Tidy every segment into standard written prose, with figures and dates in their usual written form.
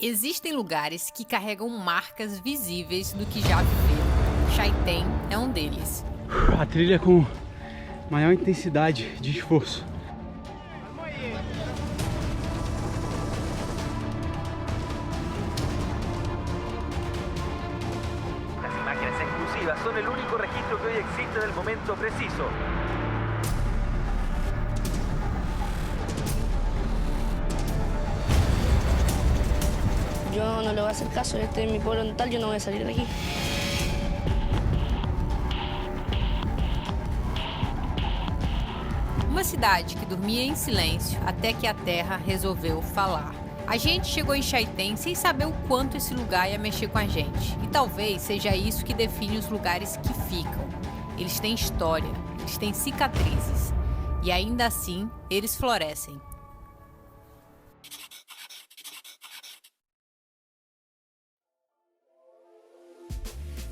Existem lugares que carregam marcas visíveis do que já viveram. Chaitén é um deles. A trilha com maior intensidade de esforço. Las imágenes exclusivas son el único registro que hoy existe del momento preciso. Yo no le voy a hacer caso, este es mi pueblo natal, yo no voy a salir de aquí. Uma cidade que dormia em silêncio até que a terra resolveu falar. A gente chegou em Chaitén sem saber o quanto esse lugar ia mexer com a gente. E talvez seja isso que define os lugares que ficam. Eles têm história, eles têm cicatrizes. E ainda assim, eles florescem.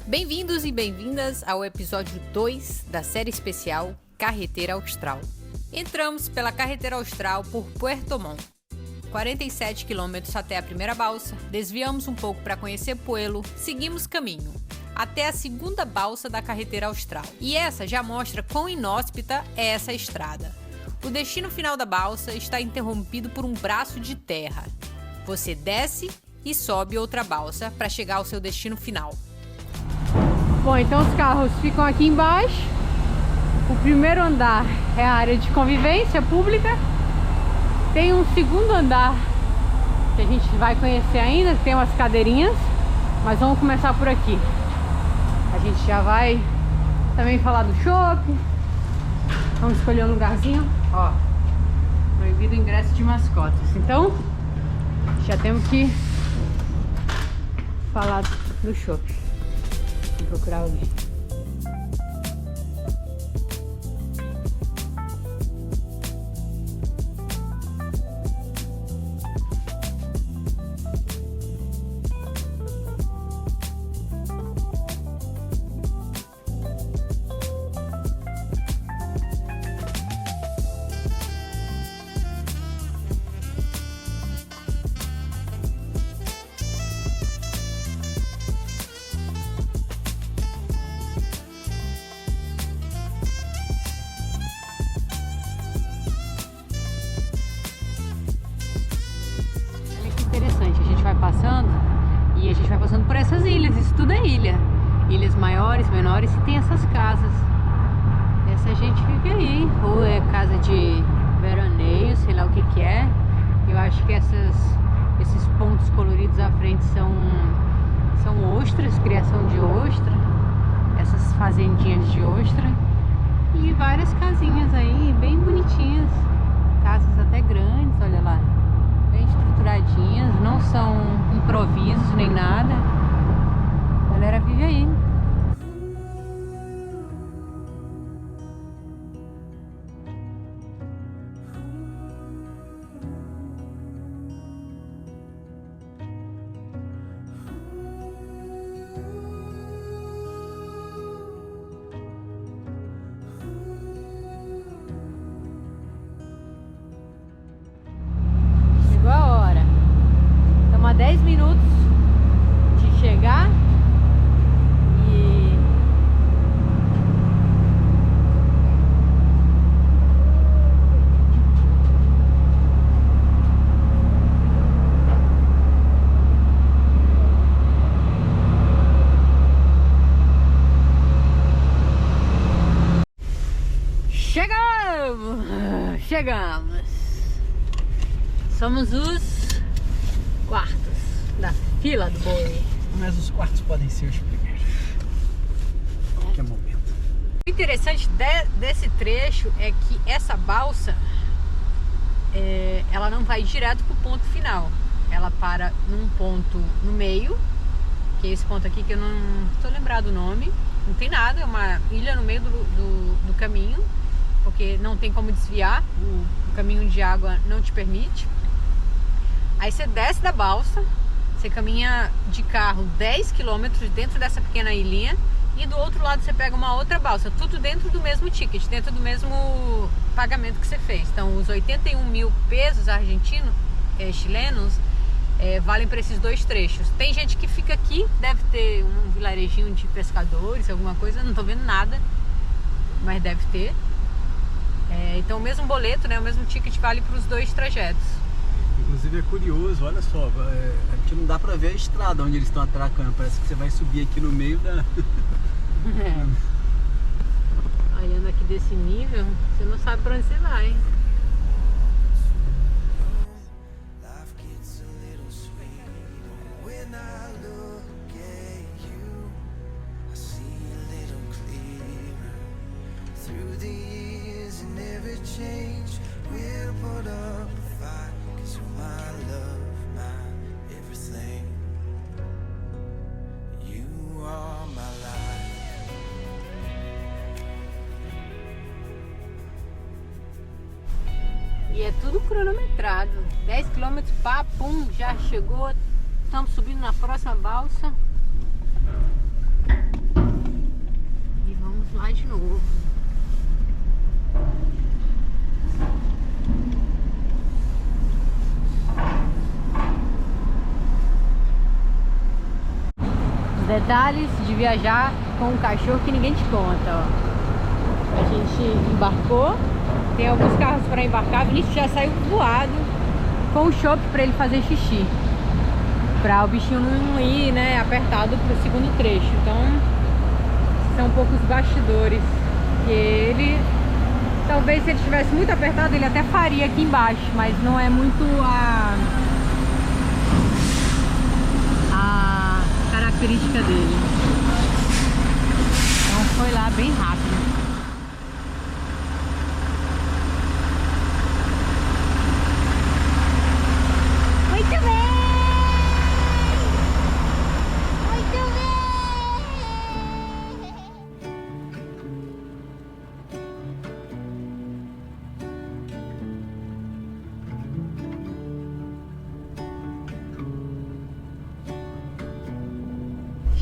Bem-vindos e bem-vindas ao episódio 2 da série especial Carretera Austral. Entramos pela Carretera Austral por Puerto Montt. 47 quilômetros até a primeira balsa, desviamos um pouco para conhecer Puelo, seguimos caminho até a segunda balsa da Carretera Austral. E essa já mostra quão inóspita é essa estrada. O destino final da balsa está interrompido por um braço de terra. Você desce e sobe outra balsa para chegar ao seu destino final. Bom, então os carros ficam aqui embaixo. O primeiro andar é a área de convivência pública. Tem um segundo andar que a gente vai conhecer ainda, tem umas cadeirinhas, mas vamos começar por aqui. A gente já vai também falar do shopping. Vamos escolher um lugarzinho. Ó, proibido o ingresso de mascotas. Então, já temos que falar do shopping. Vou procurar alguém. Passando e a gente vai passando por essas ilhas, isso tudo é ilha, ilhas maiores, menores, e tem essas casas. Essa gente fica aí, ou é casa de veraneio, sei lá o que que é. Eu acho que esses pontos coloridos à frente são ostras, criação de ostra, essas fazendinhas de ostra, e várias casinhas aí bem bonitinhas, casas até grandes, olha lá, bem estruturadinhas, não são improvisos nem nada. A galera vive aí. Chegou a hora. Estamos a 10 minutos de chegar e chegamos. Somos os quartos da fila do boi. Mas os quartos podem ser os primeiros. Que é momento. O interessante desse trecho é que essa balsa ela não vai direto pro ponto final. Ela para num ponto no meio, que é esse ponto aqui que eu não estou lembrado o nome. Não tem nada, é uma ilha no meio do caminho, porque não tem como desviar, o caminho de água não te permite. Aí você desce da balsa, você caminha de carro 10 km dentro dessa pequena ilhinha e do outro lado você pega uma outra balsa, tudo dentro do mesmo ticket, dentro do mesmo pagamento que você fez. Então os 81 mil pesos argentinos, chilenos, valem para esses 2 trechos. Tem gente que fica aqui, deve ter um vilarejinho de pescadores, alguma coisa, não tô vendo nada, mas deve ter. Então o mesmo boleto, né, o mesmo ticket vale para os 2 trajetos. Inclusive é curioso, olha só, aqui não dá pra ver a estrada onde eles estão atracando, parece que você vai subir aqui no meio da... Olhando aqui desse nível, você não sabe para onde você vai. E é tudo cronometrado. 10 km, pá, pum, já chegou. Estamos subindo na próxima balsa. E vamos lá de novo. Os detalhes de viajar com um cachorro que ninguém te conta, ó. A gente embarcou. Tem alguns carros para embarcar. Vinícius já saiu voado com o chope para ele fazer xixi, para o bichinho não ir, né, apertado para o segundo trecho. Então são um pouco os bastidores que ele, talvez se ele estivesse muito apertado ele até faria aqui embaixo, mas não é muito a característica dele. Então foi lá bem rápido.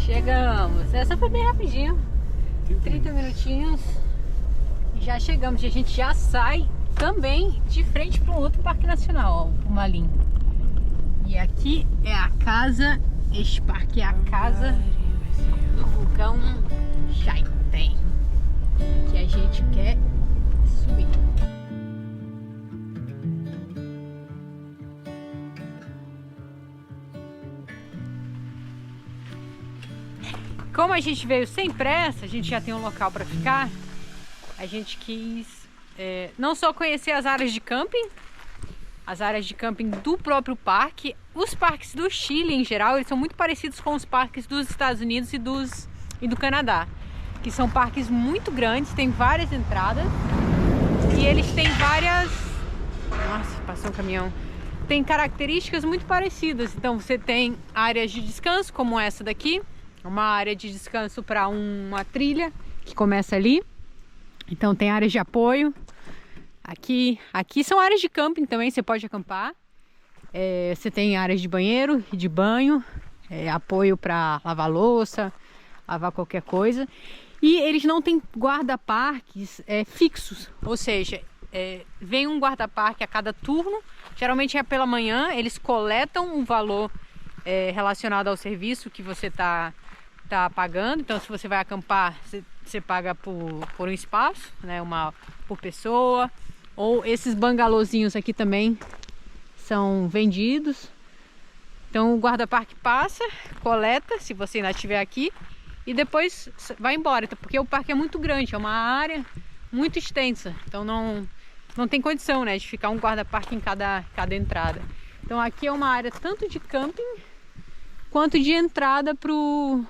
Chegamos, essa foi bem rapidinho, 30 minutinhos e já chegamos. E a gente já sai também de frente para um outro parque nacional, ó, o Malim. E aqui é a casa, este parque é a casa do vulcão Chaiten, que a gente quer subir. Como a gente veio sem pressa, a gente já tem um local para ficar, a gente quis não só conhecer as áreas de camping, as áreas de camping do próprio parque. Os parques do Chile, em geral, eles são muito parecidos com os parques dos Estados Unidos e do Canadá, que são parques muito grandes, tem várias entradas e eles têm várias... Nossa, passou um caminhão. Tem características muito parecidas. Então você tem áreas de descanso, como essa daqui, uma área de descanso para uma trilha que começa ali. Então tem áreas de apoio. Aqui são áreas de camping também, você pode acampar. Você tem áreas de banheiro e de banho, apoio para lavar louça, lavar qualquer coisa. E eles não têm guarda-parques fixos, ou seja, vem um guarda-parque a cada turno. Geralmente é pela manhã, eles coletam um valor relacionado ao serviço que você está pagando. Então se você vai acampar, você paga por um espaço, né, por pessoa. Ou esses bangalôzinhos aqui também são vendidos. Então o guarda-parque passa, coleta, se você ainda estiver aqui, e depois vai embora, porque o parque é muito grande, é uma área muito extensa. Então não tem condição, né, de ficar um guarda-parque em cada entrada. Então aqui é uma área tanto de camping quanto de entrada para o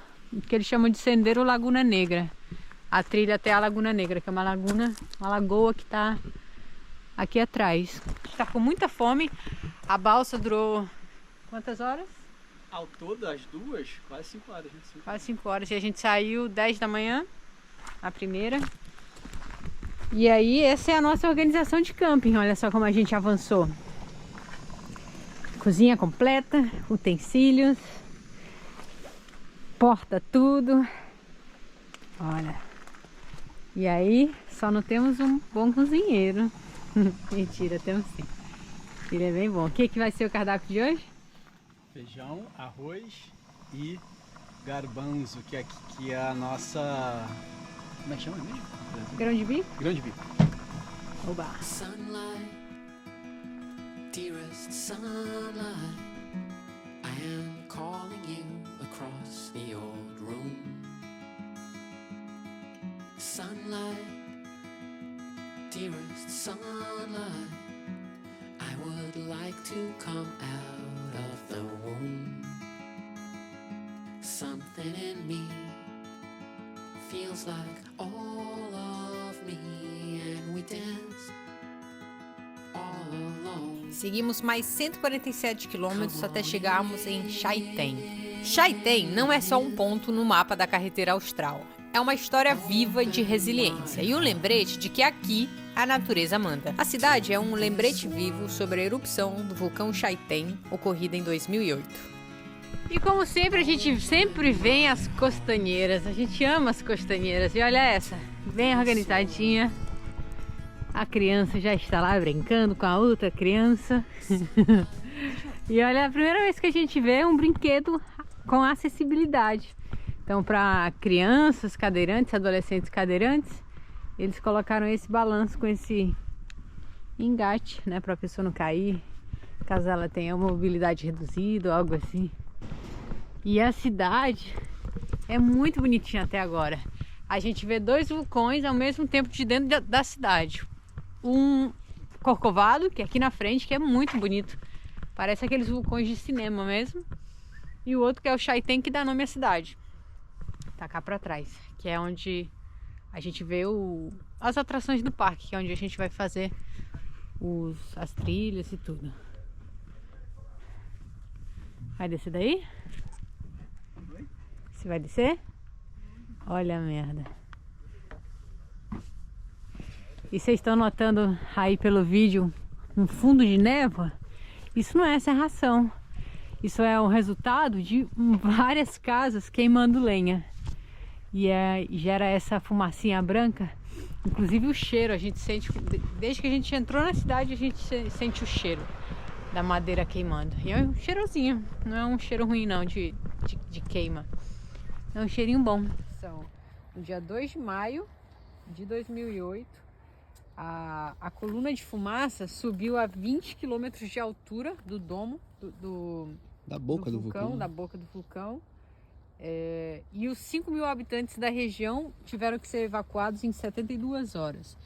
que eles chamam de Sendero Laguna Negra, a trilha até a Laguna Negra, que é uma lagoa que está aqui atrás. A gente está com muita fome. A balsa durou quantas horas? Ao todo, as duas, quase 5 horas. Né? Quase 5 horas. E a gente saiu 10 da manhã, a primeira. E aí, essa é a nossa organização de camping. Olha só como a gente avançou. Cozinha completa, utensílios, porta tudo. Olha. E aí, só não temos um bom cozinheiro. Mentira, temos sim. Ele é bem bom. O que vai ser o cardápio de hoje? Feijão, arroz e garbanzo, que é a nossa... Como é que chama mesmo? Grão de bico? Grão de bico. Oba! Sunlight, dearest sunlight, I am calling you across the old room. Sunlight, dearest sunlight, I would like to come out of the womb. Something in me feels like all of me, and we dance all alone. Seguimos mais 147 quilômetros até chegarmos em Chaitén. Chaitén não é só um ponto no mapa da carretera austral. É uma história viva de resiliência e um lembrete de que aqui a natureza manda. A cidade é um lembrete vivo sobre a erupção do vulcão Chaitén, ocorrida em 2008. E como sempre, a gente sempre vem às costanheiras. A gente ama as costanheiras. E olha essa, bem organizadinha. A criança já está lá brincando com a outra criança. E olha, a primeira vez que a gente vê um brinquedo com acessibilidade. Então, para crianças cadeirantes, adolescentes cadeirantes, eles colocaram esse balanço com esse engate, né, para a pessoa não cair, caso ela tenha uma mobilidade reduzida ou algo assim. E a cidade é muito bonitinha até agora. A gente vê 2 vulcões ao mesmo tempo de dentro da cidade. Um Corcovado, que é aqui na frente, que é muito bonito. Parece aqueles vulcões de cinema mesmo. E o outro que é o Chaitén, que dá nome à cidade. Tá cá pra trás, que é onde a gente vê as atrações do parque, que é onde a gente vai fazer as trilhas e tudo. Vai descer daí? Você vai descer? Olha a merda. E vocês estão notando aí pelo vídeo um fundo de névoa? Isso não é serração. Isso é o resultado de várias casas queimando lenha. E gera essa fumacinha branca. Inclusive o cheiro, a gente sente, desde que a gente entrou na cidade, a gente sente o cheiro da madeira queimando. E é um cheirosinho, não é um cheiro ruim não, de queima. É um cheirinho bom. No dia 2 de maio de 2008, a coluna de fumaça subiu a 20 km de altura do domo, Da boca do vulcão. Da boca do vulcão. E os 5.000 habitantes da região tiveram que ser evacuados em 72 horas.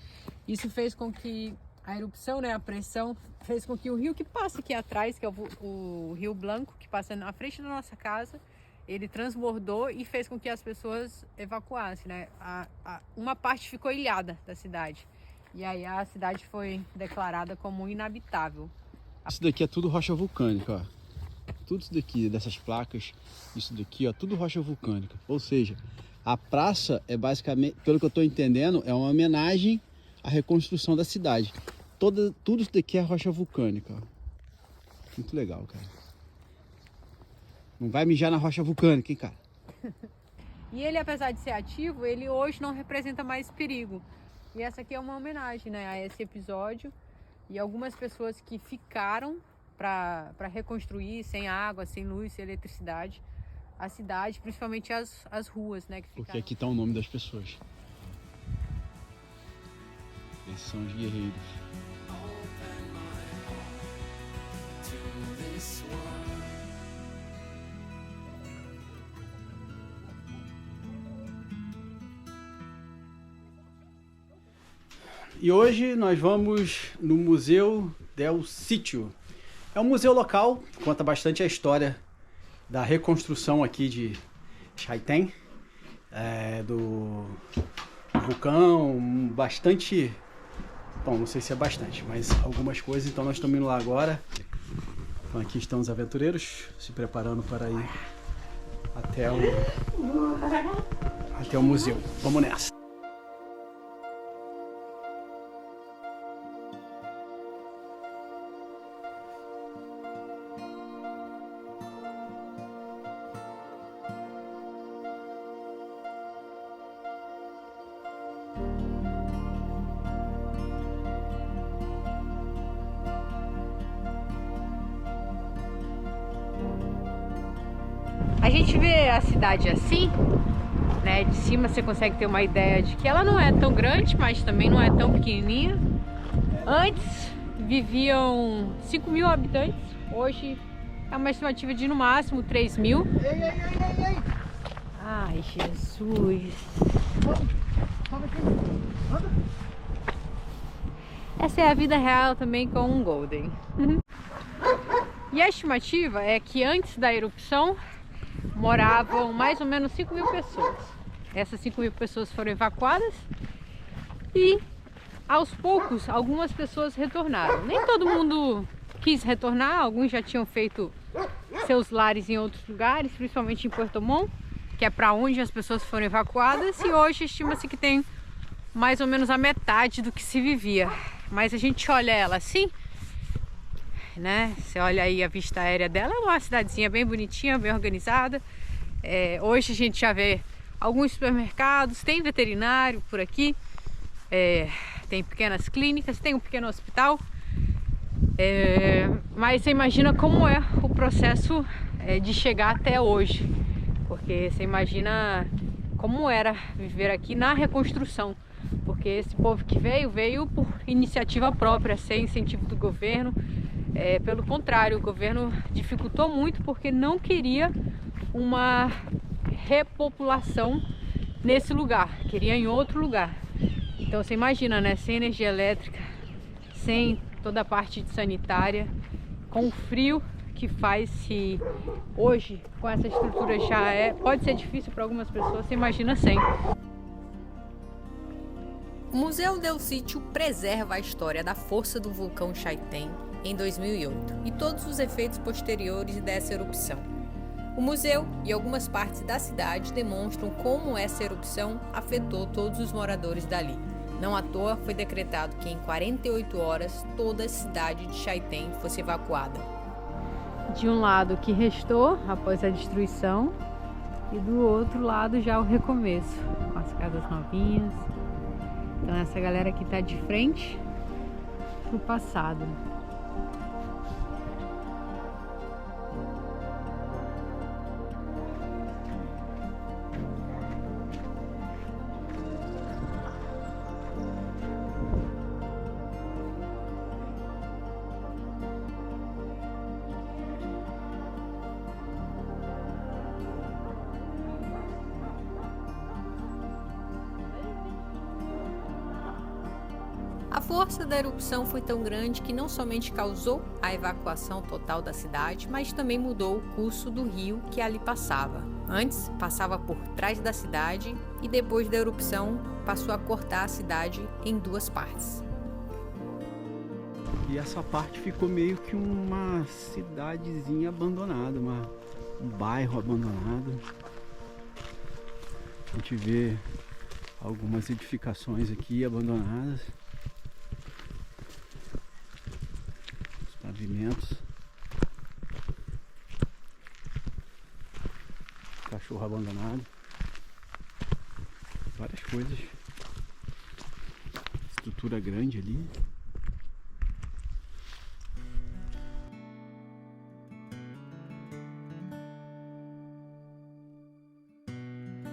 Isso fez com que a erupção, né, a pressão, fez com que o rio que passa aqui atrás, que é o Rio Blanco, que passa na frente da nossa casa, ele transbordou e fez com que as pessoas evacuassem, né? Uma parte ficou ilhada da cidade. E aí a cidade foi declarada como inabitável. Isso daqui é tudo rocha vulcânica, ó. Tudo isso daqui, dessas placas, isso daqui, ó, tudo rocha vulcânica. Ou seja, a praça é basicamente, pelo que eu estou entendendo, é uma homenagem à reconstrução da cidade. Tudo isso daqui é rocha vulcânica, ó. Muito legal, cara. Não vai mijar na rocha vulcânica, hein, cara? E ele, apesar de ser ativo, ele hoje não representa mais perigo. E essa aqui é uma homenagem, né, a esse episódio. E algumas pessoas que ficaram para reconstruir sem água, sem luz, sem eletricidade, a cidade, principalmente as ruas, né? Que ficaram... Porque aqui está o nome das pessoas. Esses são os guerreiros. E hoje nós vamos no Museu del Sítio. É um museu local, conta bastante a história da reconstrução aqui de Chaitén, do vulcão, bastante, bom, não sei se é bastante, mas algumas coisas, então nós estamos indo lá agora. Então aqui estão os aventureiros se preparando para ir até o museu. Vamos nessa! A gente vê a cidade assim, né? De cima você consegue ter uma ideia de que ela não é tão grande, mas também não é tão pequenininha. Antes viviam 5.000 habitantes, hoje é uma estimativa de no máximo 3.000. Ai, Jesus! Essa é a vida real também com um Golden. E a estimativa é que antes da erupção moravam mais ou menos 5.000 pessoas. Essas 5.000 pessoas foram evacuadas e aos poucos algumas pessoas retornaram. Nem todo mundo quis retornar, alguns já tinham feito seus lares em outros lugares, principalmente em Puerto Montt, que é para onde as pessoas foram evacuadas, e hoje estima-se que tem mais ou menos a metade do que se vivia. Mas a gente olha ela assim, né? Você olha aí a vista aérea dela, é uma cidadezinha bem bonitinha, bem organizada. Hoje a gente já vê alguns supermercados, tem veterinário por aqui, tem pequenas clínicas, tem um pequeno hospital. Mas você imagina como é o processo de chegar até hoje, porque você imagina como era viver aqui na reconstrução, porque esse povo que veio por iniciativa própria, sem incentivo do governo. Pelo contrário, o governo dificultou muito porque não queria uma repopulação nesse lugar, queria em outro lugar. Então você imagina, né? Sem energia elétrica, sem toda a parte sanitária, com o frio que faz, se hoje com essa estrutura já pode ser difícil para algumas pessoas, você imagina sem. O Museu del Sítio preserva a história da força do vulcão Chaitén em 2008 e todos os efeitos posteriores dessa erupção. O museu e algumas partes da cidade demonstram como essa erupção afetou todos os moradores dali. Não à toa foi decretado que em 48 horas toda a cidade de Chaitén fosse evacuada. De um lado o que restou após a destruição e do outro lado já o recomeço, com as casas novinhas. Então essa galera aqui tá de frente pro passado. A força da erupção foi tão grande que não somente causou a evacuação total da cidade, mas também mudou o curso do rio que ali passava. Antes, passava por trás da cidade e depois da erupção passou a cortar a cidade em duas partes. E essa parte ficou meio que uma cidadezinha abandonada, um bairro abandonado. A gente vê algumas edificações aqui abandonadas. Pavimentos, cachorro abandonado, várias coisas, estrutura grande ali.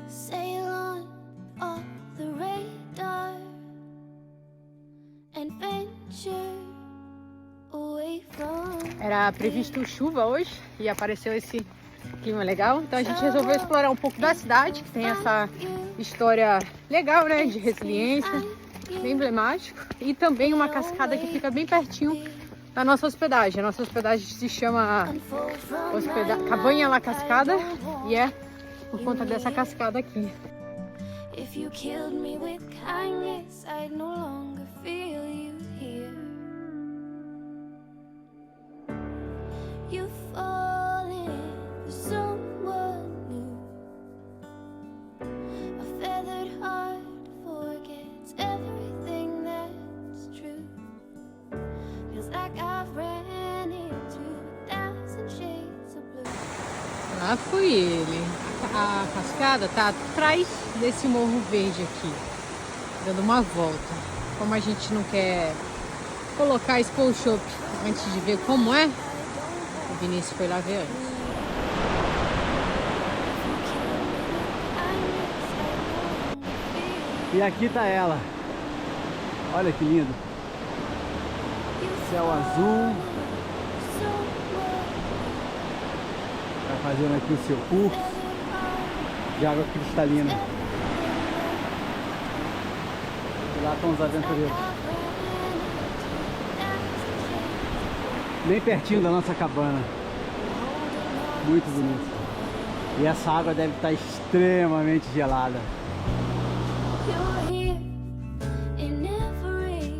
Sail on off the radar and venture. Era previsto chuva hoje e apareceu esse clima legal, então a gente resolveu explorar um pouco da cidade, que tem essa história legal, né, de resiliência, bem emblemático, e também uma cascada que fica bem pertinho da nossa hospedagem. A nossa hospedagem se chama Cabanha La Cascada e é por conta dessa cascada aqui. If you killed me with kindness, I'd no longer feel you here. You've fallen for someone new. A feathered heart forgets everything that's true. Feels like I've ran into 1,000 shades of blue. Lá foi ele. A cascada tá atrás desse morro verde aqui, dando uma volta. Como a gente não quer colocar Expo Shop antes de ver como é, o Vinícius foi lá ver antes. E aqui tá ela. Olha que lindo. Céu azul. Vai fazendo aqui o seu curso de água cristalina. E lá estão os aventureiros. Bem pertinho da nossa cabana. Muito bonito. E essa água deve estar extremamente gelada. You're here in every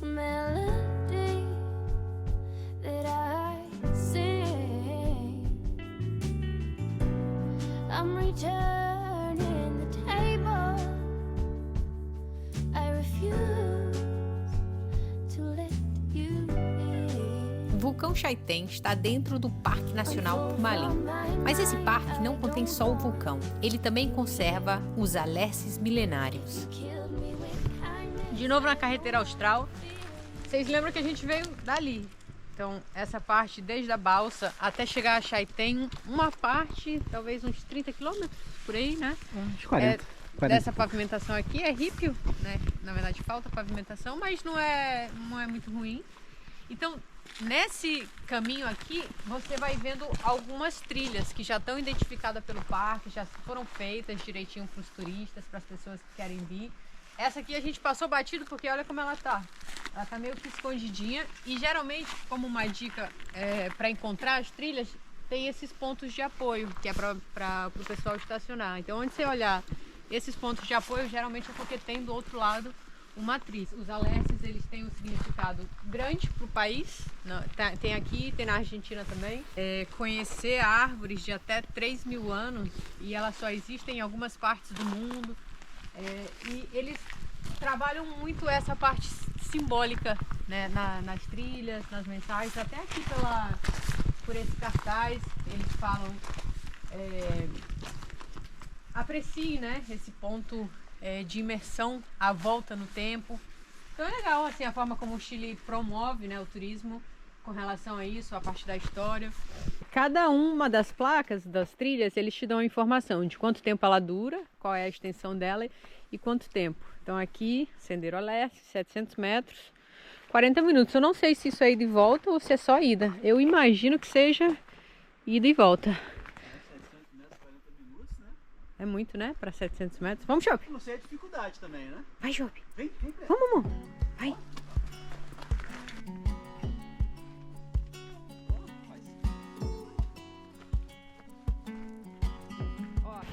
melody that I sing. I'm returning the table. I refuse to let you in. O vulcão Chaitén está dentro do Parque Nacional Turmalin. Mas esse parque não contém só o vulcão. Ele também conserva os alerces milenários. De novo na carretera austral. Vocês lembram que a gente veio dali. Então, essa parte desde a balsa até chegar a Chaitén, uma parte, talvez uns 30 quilômetros por aí, né? Uns 40. Dessa pavimentação aqui é rípio, né? Na verdade falta pavimentação, mas não é muito ruim. Então, nesse caminho aqui, você vai vendo algumas trilhas que já estão identificadas pelo parque, já foram feitas direitinho para os turistas, para as pessoas que querem vir. Essa aqui a gente passou batido porque olha como ela tá. Ela tá meio que escondidinha e geralmente, como uma dica para encontrar as trilhas, tem esses pontos de apoio, que é para o pessoal estacionar. Então, onde você olhar esses pontos de apoio, geralmente é porque tem do outro lado uma atriz. Os alerces, eles têm um significado grande para o país. Tem aqui, tem na Argentina também. Conhecer árvores de até 3.000 anos e elas só existem em algumas partes do mundo. E eles trabalham muito essa parte simbólica, né, nas trilhas, nas mensagens. Até aqui por esse cartaz, eles falam... aprecie, né, esse ponto de imersão à volta no tempo. Então é legal assim, a forma como o Chile promove, né, o turismo com relação a isso, a parte da história. Cada uma das placas das trilhas, eles te dão a informação de quanto tempo ela dura, qual é a extensão dela e quanto tempo. Então aqui, Sendero Alerte, 700 metros, 40 minutos. Eu não sei se isso é ida e volta ou se é só ida. Eu imagino que seja ida e volta. É muito, né? Para 700 metros. Vamos, Chope? Não sei a dificuldade também, né? Vai, Chope. Vem. Vamos, amor. Vai.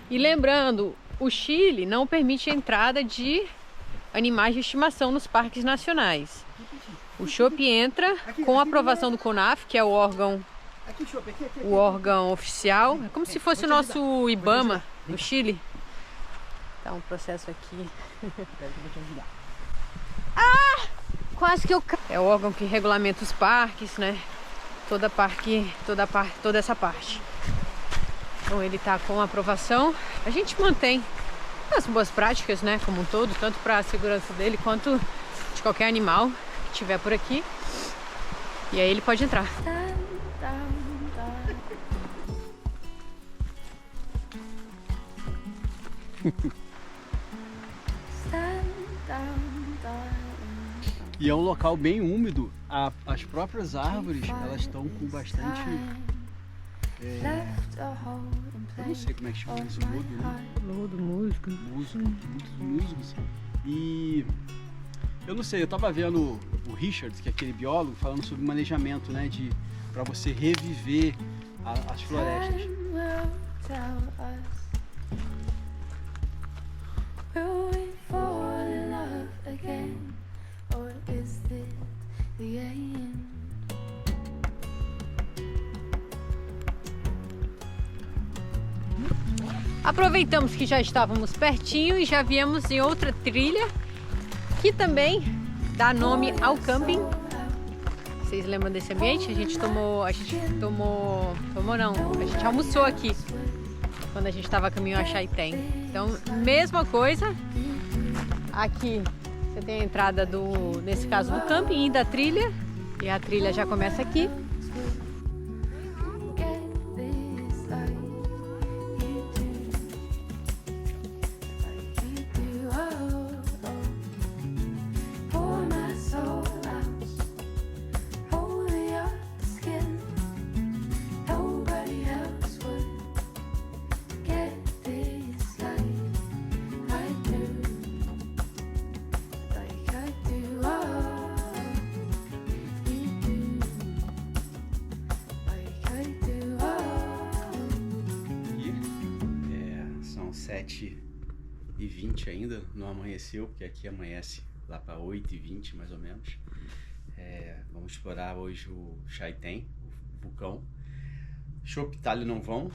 E lembrando, o Chile não permite a entrada de animais de estimação nos parques nacionais. O Chope entra com a aprovação do CONAF, que é o órgão... O órgão oficial. É como se fosse o nosso IBAMA do Chile. Tá um processo aqui. Quase que eu... É o órgão que regulamenta os parques, né? Toda essa parte. Então ele tá com aprovação. A gente mantém as boas práticas, né? Como um todo, tanto para a segurança dele quanto de qualquer animal que tiver por aqui. E aí ele pode entrar. E é um local bem úmido. As próprias árvores, elas estão com bastante... eu não sei como é que chama isso, lodo, né? Lodo, musgo. Muitos musgos. E eu não sei, eu tava vendo o Richard, que é aquele biólogo, falando sobre manejamento, né? Para você reviver as florestas. Aproveitamos que já estávamos pertinho e já viemos em outra trilha que também dá nome ao camping. Vocês lembram desse ambiente? A gente almoçou aqui quando a gente estava a caminho a Chaitén. Então, mesma coisa. Aqui você tem a entrada nesse caso do camping e da trilha. E a trilha já começa aqui. 7h20 ainda, não amanheceu, porque aqui amanhece lá para 8h20 mais ou menos. Vamos explorar hoje o Chaitén, o vulcão. Chopp e Talho não vão,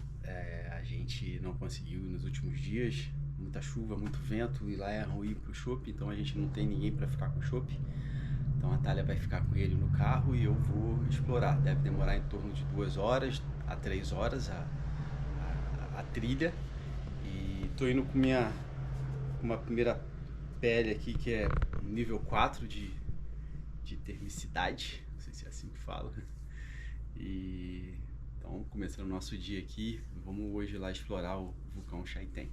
a gente não conseguiu nos últimos dias, muita chuva, muito vento, e lá é ruim pro Chopp, então a gente não tem ninguém para ficar com o Chopp. Então a Thalia vai ficar com ele no carro e eu vou explorar. Deve demorar em torno de 2 horas a 3 horas a trilha. E tô indo com uma primeira pele aqui que é nível 4 de termicidade, não sei se é assim que fala. E então, começando o nosso dia aqui, vamos hoje lá explorar o vulcão Chaitén.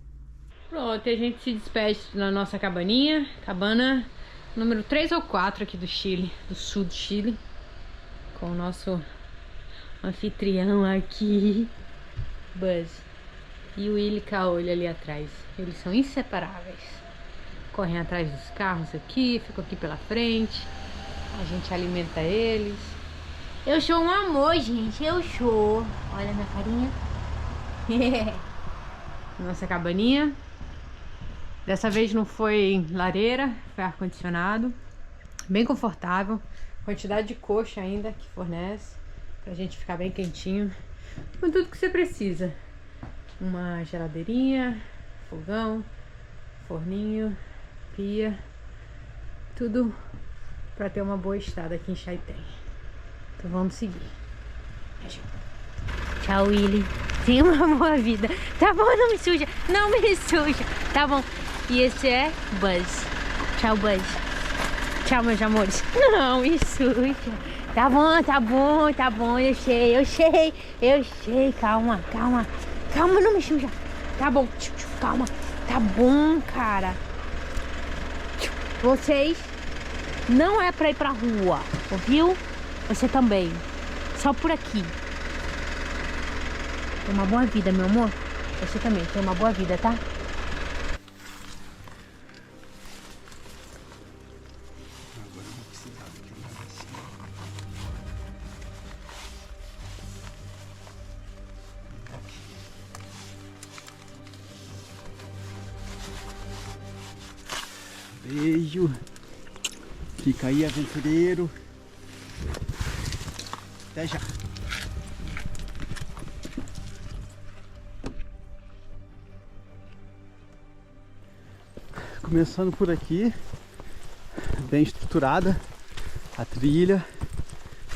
Pronto, e a gente se despede na nossa cabaninha, cabana número 3 ou 4 aqui do Chile, do sul do Chile, com o nosso anfitrião aqui, Buzz, e o Willy Caolho ali atrás. Eles são inseparáveis, correm atrás dos carros aqui, ficam aqui pela frente, a gente alimenta eles. Eu sou um amor, gente, eu sou. Olha a minha carinha. Nossa cabaninha. Dessa vez não foi lareira, foi ar-condicionado. Bem confortável. Quantidade de coxa ainda que fornece pra gente ficar bem quentinho. Com tudo que você precisa. Uma geladeirinha, fogão, forninho, pia. Tudo pra ter uma boa estada aqui em Chaitén. Então vamos seguir. Tchau, Willy. Tenha uma boa vida. Tá bom, não me suja. Não me suja. Tá bom. E esse é Buzz. Tchau, Buzz. Tchau, meus amores. Não me suja. Tá bom, tá bom, tá bom. Eu sei. Calma. Calma, não me suja. Tá bom. Calma. Tá bom, cara. Vocês não é pra ir pra rua, ouviu? Você também. Só por aqui. Tem uma boa vida, meu amor. Você também tem uma boa vida, tá? Beijo. Fica aí, aventureiro. Até já. Começando por aqui, bem estruturada a trilha,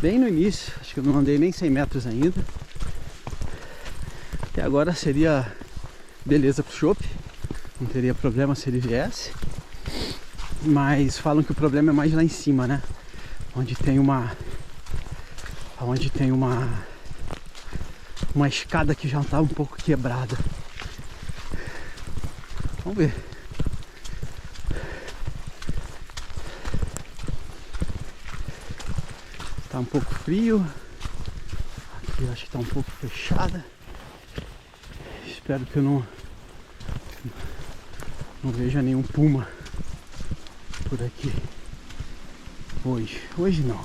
bem no início, acho que eu não andei nem 100 metros ainda. Até agora seria beleza pro Chopp, não teria problema se ele viesse, mas falam que o problema é mais lá em cima, né? Onde tem uma escada que já está um pouco quebrada. Vamos ver. Tá um pouco frio. Aqui eu acho que tá um pouco fechada. Espero que eu não veja nenhum puma por aqui. Hoje não.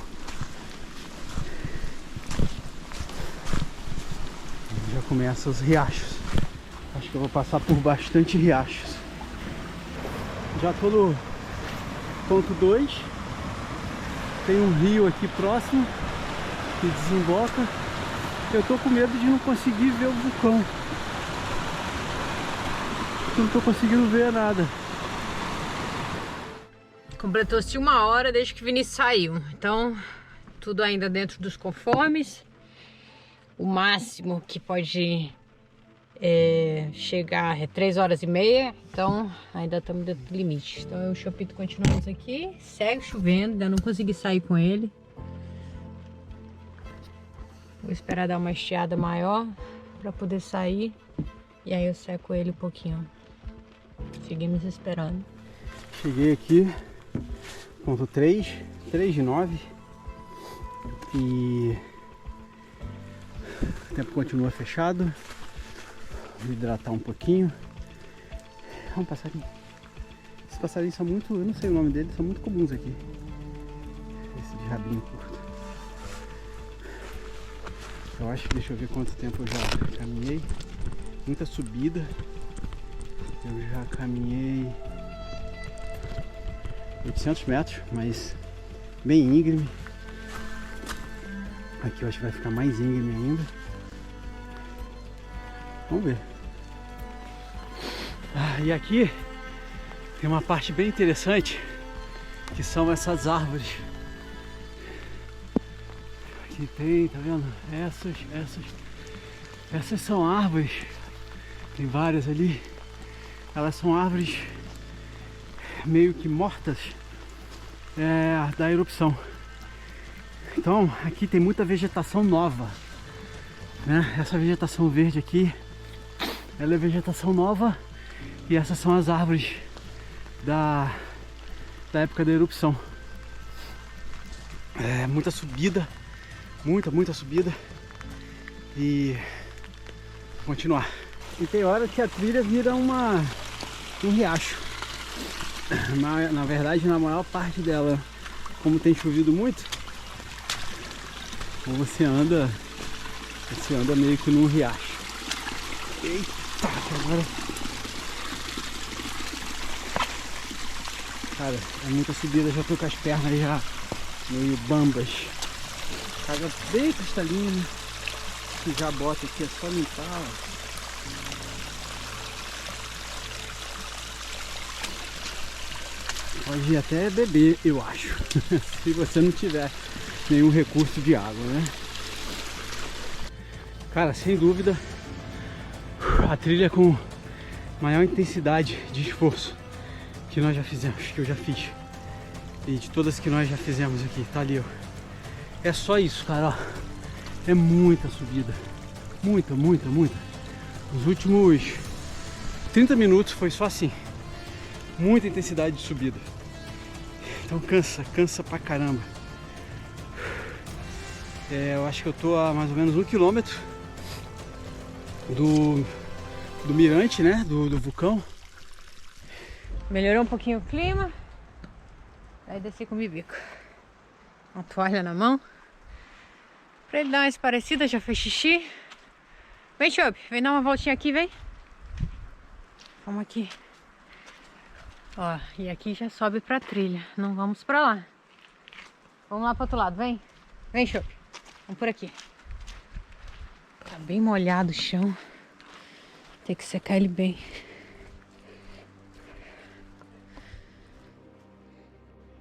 Já começa os riachos. Acho que eu vou passar por bastante riachos. Já tô no ponto 2. Tem um rio aqui próximo que desemboca. Eu tô com medo de não conseguir ver o vulcão. Não tô conseguindo ver nada. Completou-se 1 hora desde que o Vinícius saiu. Então, tudo ainda dentro dos conformes. O máximo que pode chegar é 3h30. Então, ainda estamos dentro do limite. Então, eu e o Chopito continuamos aqui. Segue chovendo, ainda não consegui sair com ele. Vou esperar dar uma estiada maior para poder sair. E aí eu seco ele um pouquinho. Seguimos esperando. Cheguei aqui, ponto 3 de 9. E o tempo continua fechado. Vou hidratar um pouquinho. É um passarinho. Esses passarinhos são muito, eu não sei o nome deles, são muito comuns aqui. Esse de rabinho curto. Eu acho que, deixa eu ver quanto tempo eu já caminhei. Muita subida. Eu já caminhei 800 metros, mas bem íngreme. Aqui eu acho que vai ficar mais íngreme ainda. Vamos ver. E aqui tem uma parte bem interessante, que são essas árvores. Aqui tem, tá vendo? Essas são árvores. Tem várias ali. Elas são árvores meio que mortas da erupção. Então aqui tem muita vegetação nova, né? Essa vegetação verde aqui, ela é vegetação nova. E essas são as árvores da época da erupção. Muita subida, muita subida. E vou continuar. E tem horas que a trilha vira um riacho. Na verdade, na maior parte dela, como tem chovido muito, você anda meio que num riacho. Eita, agora... Cara, é muita subida, já tô com as pernas já meio bambas. Água bem cristalina, que já bota aqui, é só limpar, ó. Pode até beber, eu acho, se você não tiver nenhum recurso de água, né? Cara, sem dúvida, a trilha com maior intensidade de esforço que nós já fizemos, que eu já fiz, e de todas que nós já fizemos aqui, tá ali, ó. É só isso, cara, ó. É muita subida, muita. Os últimos 30 minutos foi só assim, muita intensidade de subida. Então cansa pra caramba. Eu acho que eu tô a mais ou menos 1 quilômetro do mirante, né, do vulcão. Melhorou um pouquinho o clima. Aí desci com o Bibico. Uma toalha na mão. Pra ele dar uma esparecida, já fez xixi. Vem, Chope, vem dar uma voltinha aqui, vem. Vamos aqui. Ó, e aqui já sobe pra trilha. Não vamos pra lá. Vamos lá pro outro lado, vem. Vem, Chope. Vamos por aqui. Tá bem molhado o chão. Tem que secar ele bem.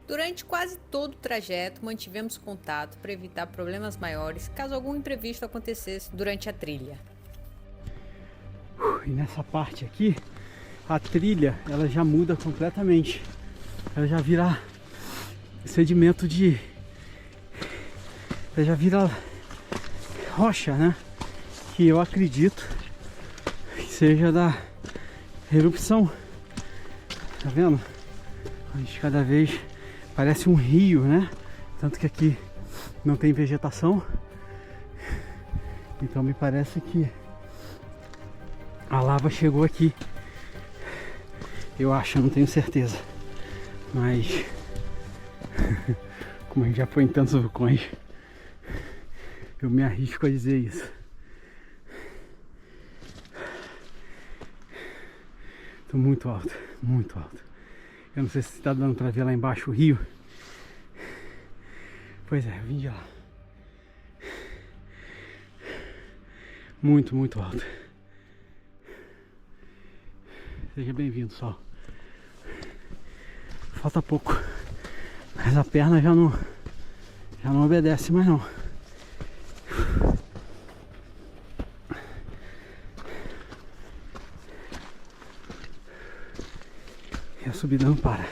Durante quase todo o trajeto, mantivemos contato para evitar problemas maiores caso algum imprevisto acontecesse durante a trilha. E nessa parte aqui, a trilha, ela já muda completamente. Ela já vira sedimento ela já vira rocha, né? Que eu acredito que seja da erupção. Tá vendo? A gente cada vez parece um rio, né? Tanto que aqui não tem vegetação. Então me parece que a lava chegou aqui. Eu acho, não tenho certeza. Mas como a gente já foi em tantos vulcões, eu me arrisco a dizer isso. Tô muito alto, muito alto. Eu não sei se está dando para ver lá embaixo o rio. Pois é, eu vim de lá. Muito alto. Seja bem-vindo, sol. Falta pouco. Mas a perna já não obedece mais não. E a subida não para.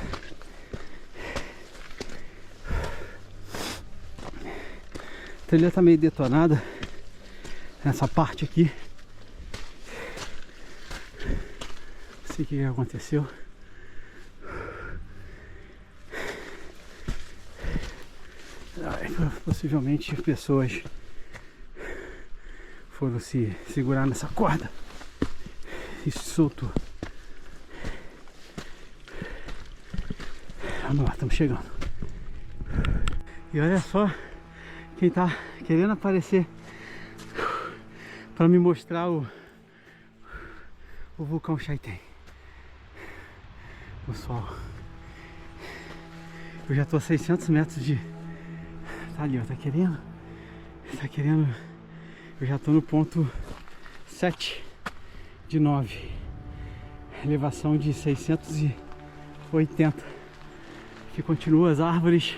A trilha tá meio detonada nessa parte aqui. Não sei o que aconteceu. Possivelmente pessoas foram se segurar nessa corda e se soltou. Vamos lá, estamos chegando. E olha só quem tá querendo aparecer para me mostrar o vulcão Chaitén. o sol. Eu já tô a 600 metros de... Tá ali, ó, tá querendo. Eu já tô no ponto 7 de 9. Elevação de 680. Aqui continua as árvores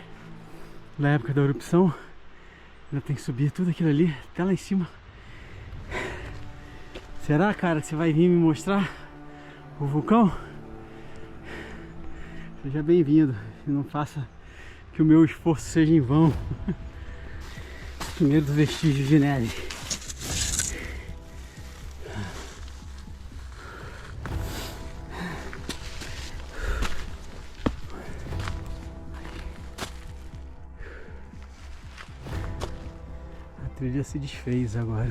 da época da erupção. Ainda tem que subir tudo aquilo ali, até lá em cima. Será, cara, que você vai vir me mostrar o vulcão? Seja bem-vindo. Não faça que o meu esforço seja em vão. Primeiro vestígio de neve. A trilha se desfez agora.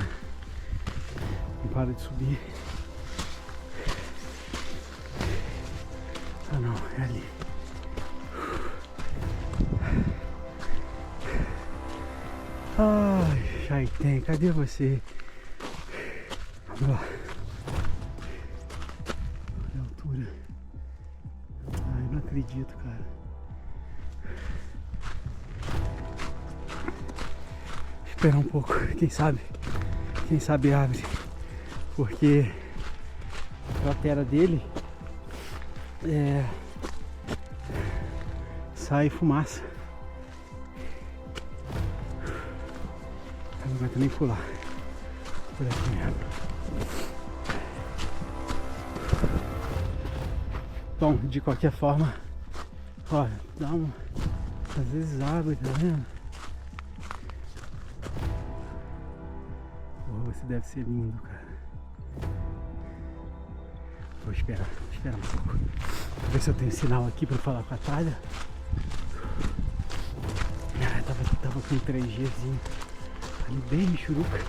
Não para de subir. Ah não, é ali. Ai, Chaitén, cadê você? Vamos lá. Olha a altura. Ai, não acredito, cara. Esperar um pouco, quem sabe abre. Porque a cratera dele sai fumaça. Não aguento nem pular. Por aqui mesmo. Bom, de qualquer forma, olha, dá uma... Às vezes abre, tá vendo? Pô, esse deve ser lindo, cara. Vou esperar um pouco. Vou ver se eu tenho sinal aqui pra falar com a Thalia. Tava com 3Gzinho. Ali bem michuruca.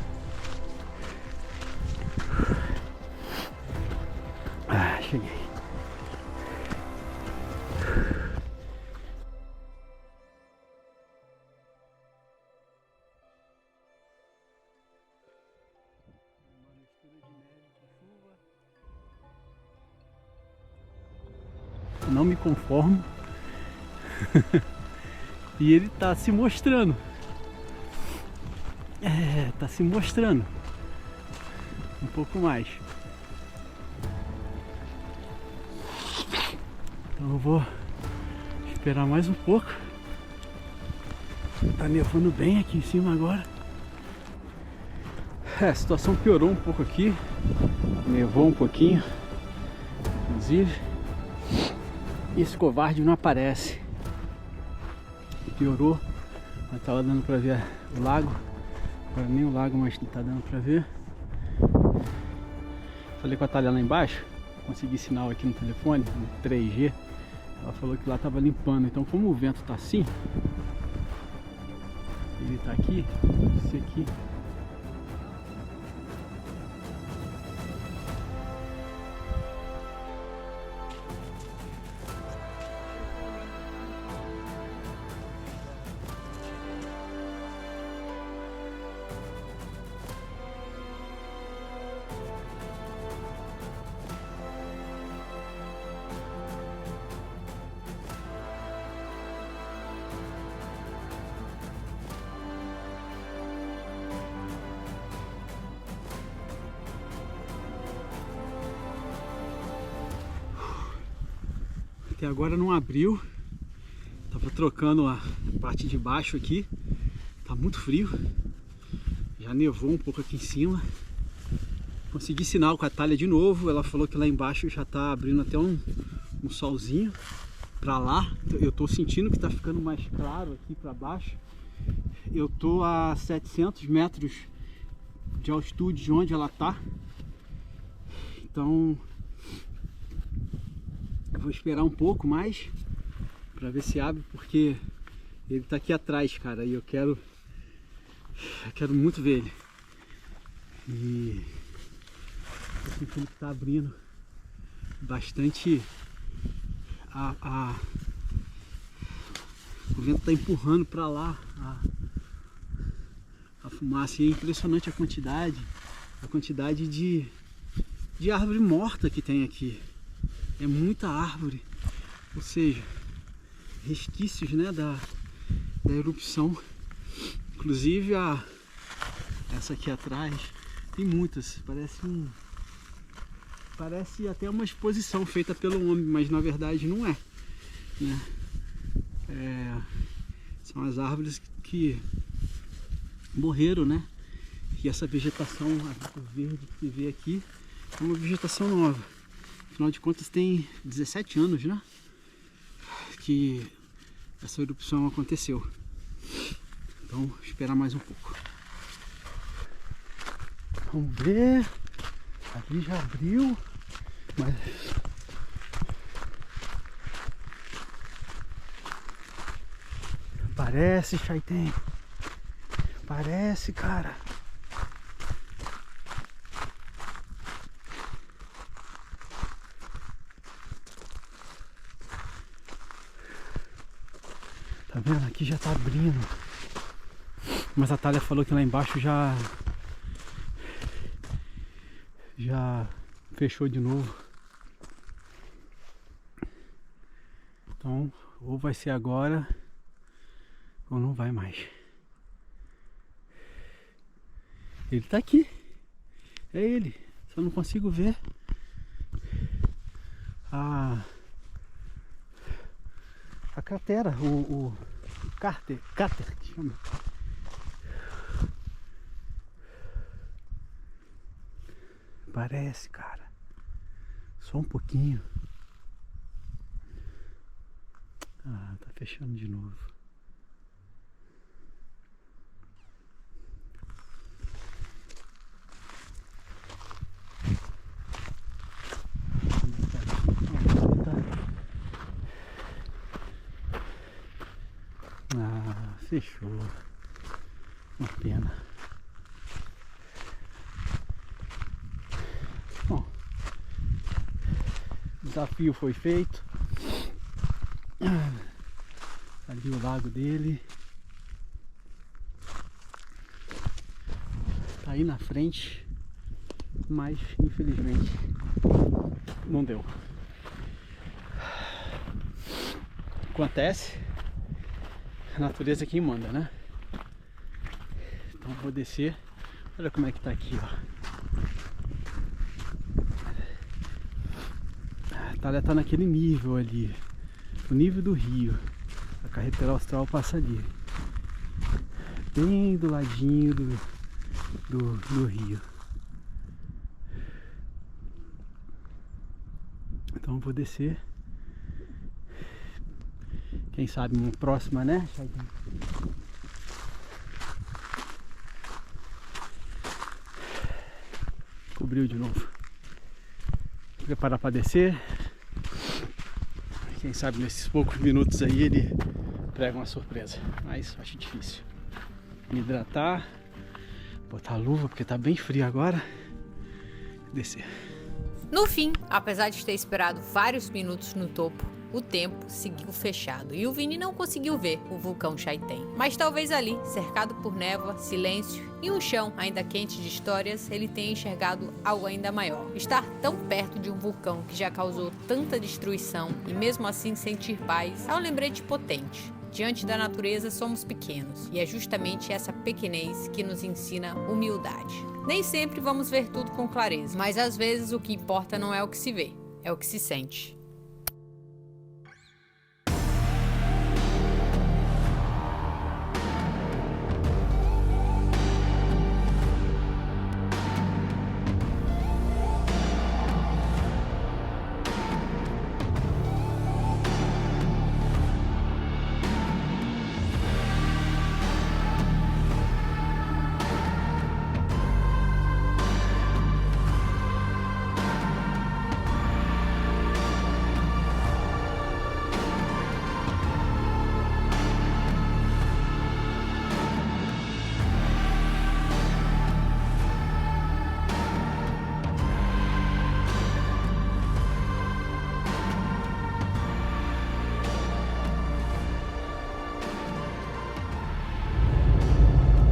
Ah, cheguei. Não me conformo. E ele tá se mostrando. Tá se mostrando um pouco mais. Então eu vou esperar mais um pouco. Tá nevando bem aqui em cima agora. A situação piorou um pouco aqui. Nevou um pouquinho, inclusive. E esse covarde não aparece. Piorou. Mas tava dando pra ver o lago. Agora nem o lago, mas não tá dando pra ver. Falei com a Thalia lá embaixo. Consegui sinal aqui no telefone, no 3G. Ela falou que lá tava limpando. Então como o vento tá assim, ele tá aqui, esse aqui. Até agora não abriu. Tava trocando a parte de baixo aqui. Tá muito frio. Já nevou um pouco aqui em cima. Consegui sinal com a Thalia de novo. Ela falou que lá embaixo já tá abrindo até um solzinho pra lá. Eu tô sentindo que tá ficando mais claro aqui pra baixo. Eu tô a 700 metros de altitude de onde ela tá. Então eu vou esperar um pouco mais para ver se abre, porque ele tá aqui atrás, cara, e eu quero muito ver ele. E eu sinto que tá abrindo bastante. O vento tá empurrando para lá a fumaça, e é impressionante a quantidade de árvore morta que tem aqui. É muita árvore. Ou seja, resquícios, né, da erupção. Inclusive essa aqui atrás tem muitas, parece até uma exposição feita pelo homem, mas na verdade não é, né? São as árvores que morreram, né? E essa vegetação verde que se vê aqui é uma vegetação nova. Afinal de contas tem 17 anos, né, que essa erupção aconteceu. Então, esperar mais um pouco. Vamos ver. Ali já abriu. Mas... parece, Chaiten. Parece, cara. Tá vendo? Aqui já tá abrindo. Mas a Thalia falou que lá embaixo já fechou de novo. Então, ou vai ser agora ou não vai mais. Ele tá aqui. É ele. Só não consigo ver a cratera, o cráter que chama. Parece, cara. Só um pouquinho. Ah, tá fechando de novo. Ah, fechou. Uma pena. Bom, o desafio foi feito. Ali o lago dele. Tá aí na frente. Mas infelizmente não deu. Acontece. A natureza é quem manda, né? Então vou descer. Olha como é que tá aqui, ó. A Thalia tá naquele nível ali, o nível do rio. A carretera austral passa ali, bem do ladinho do rio. Então vou descer. Quem sabe uma próxima, né? Cobriu de novo. Preparar para descer. Quem sabe nesses poucos minutos aí ele prega uma surpresa. Mas acho difícil. Me hidratar, botar a luva porque tá bem frio agora. Descer. No fim, apesar de ter esperado vários minutos no topo, o tempo seguiu fechado e o Vini não conseguiu ver o vulcão Chaiten. Mas talvez ali, cercado por névoa, silêncio e um chão ainda quente de histórias, ele tenha enxergado algo ainda maior. Estar tão perto de um vulcão que já causou tanta destruição e mesmo assim sentir paz é um lembrete potente. Diante da natureza somos pequenos e é justamente essa pequenez que nos ensina humildade. Nem sempre vamos ver tudo com clareza, mas às vezes o que importa não é o que se vê, é o que se sente.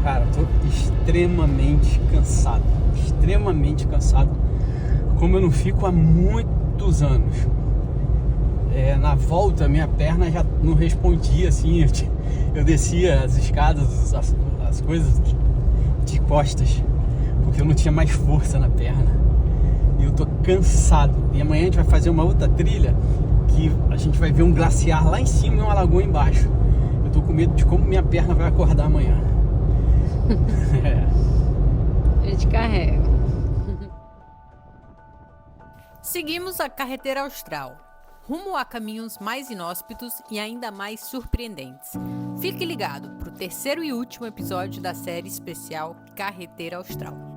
Cara, tô extremamente cansado, como eu não fico há muitos anos. na volta minha perna já não respondia, assim, eu descia as escadas, as coisas de costas, porque eu não tinha mais força na perna. E eu tô cansado. E amanhã a gente vai fazer uma outra trilha que a gente vai ver um glaciar lá em cima e uma lagoa embaixo. Eu tô com medo de como minha perna vai acordar amanhã. A gente carrega. Seguimos a carretera austral, rumo a caminhos mais inóspitos e ainda mais surpreendentes. Fique ligado para o terceiro e último episódio da série especial Carretera Austral.